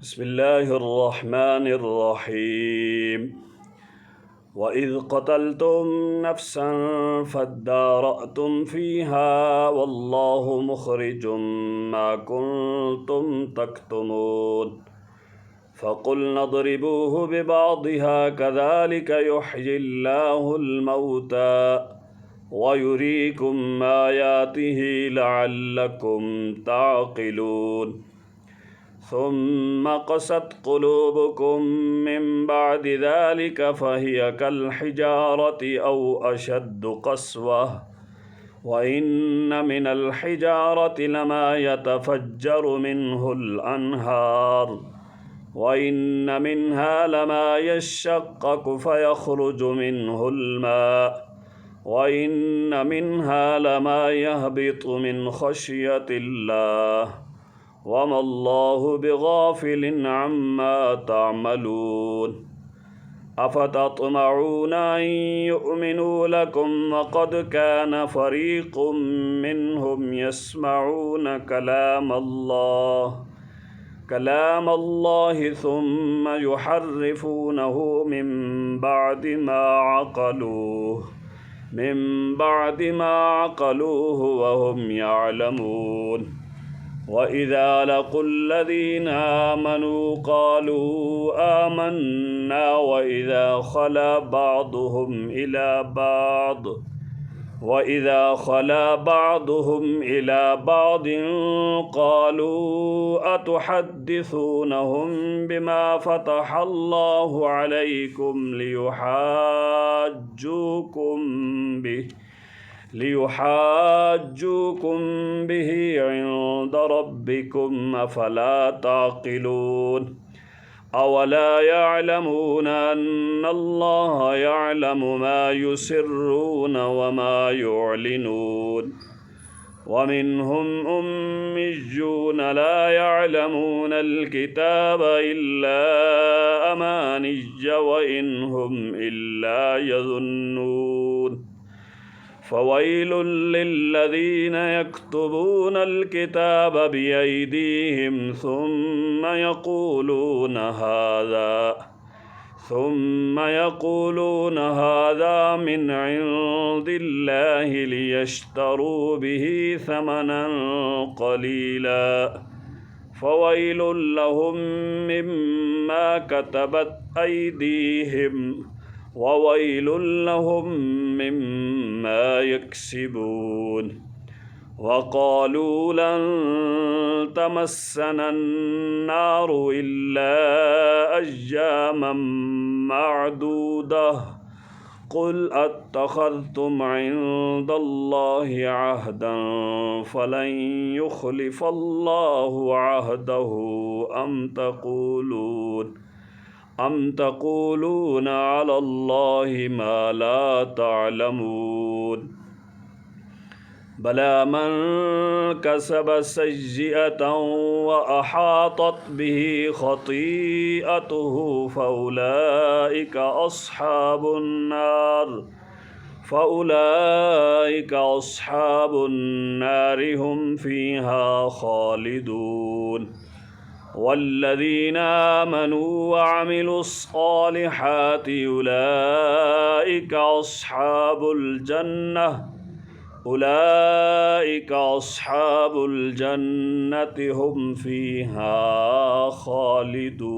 बिस्मिल्लाहिर्रहमानिर्रहीम। वइज़ क़तलतुम नफ़्सन फ़द्दारअतुम फ़ीहा वल्लाहु मुख़रिजुम मा कुन्तुम तक्तुमून। फ़क़ुल्ना अज़रिबूहु बिबअज़िहा कज़ालिक युह्यिल्लाहुल मौता वयुरीकुम आयातिहि लअल्लकुम ताक़िलून। सुम्मा क़सत क़ुलूबुकुम मिन बअदि ज़ालिक फ़हिय कल्हिजारति औ अशद्दु क़स्वह व इन्न मिनल हिजारति लमा यतफ़ज्जरु मिन्हुल अन्हार व इन्न मिन्हा लमा यश्शक़्क़क़ु फ़यख़्रुजु मिन्हुल माअ व इन्न मिन्हा लमा यहबितु मिन ख़श्यतिल्लाह वमल्लाहु बिग़ाफ़िलिन अम्मा तअमलून। अफ़तत्मऊन अन युअ्मिनू लकुम वक़द कान फ़रीक़ुम मिन्हुम यस्मऊन कलामल्लाहि सुम्मा युहर्रिफ़ूनहु मिन बअदि मा अक़लूहु वहुम यअलमून। वइज़ा लक़ुल्लज़ीना आमनू क़ालू आमन्ना वइज़ा ख़ला बाअदुहुम इला बाअदिन क़ालू अतुहद्दिसूनहुम बिमा फ़तहल्लाहु अलैकुम लियुहाज्जूकुम बिही इंद रब्बिकुम अफ़ला ताक़िलून। अवला यअलमून अन्नल्लाहा यअलमु मा युसिर्रून वमा युअलिनून। वमिन्हुम उम्मिय्यून ला यअलमूनल किताब इल्ला अमानिय्य व इन्हुम इल्ला यज़ुन्नून। फ़वैलुल लिल्लज़ीन यक्तुबूनल किताब बिअयदीहिम सुम्मा यक़ूलून हाज़ा मिन इंदिल्लाहि लियश्तरू बिही समनन क़लीला फ़वैलुल लहुम मिम्मा कतबत अयदीहिम ववैलुल लहुम मिम्मा यक्सिबून। वक़ालू लन तमस्सना अन्नारु इल्ला अय्यामम मअदूदह क़ुल अत्तख़ज़्तुम इंदल्लाहि अहदन फ़लन युख़्लिफ़ल्लाहु अहदहु अम तक़ूलून अलल्लाहि मा ला तअलमून। बला मन कसब सय्यअतन व अहातत बिही ख़तीअतुहु फ़उलाइका अस्हाबुन्नार हुम फ़ीहा ख़ालिदून। वल्लज़ीना आमनू व अमिलुस्सालिहाति उलाइका अस्हाबुल जन्नति हुम फ़ीहा ख़ालिदून।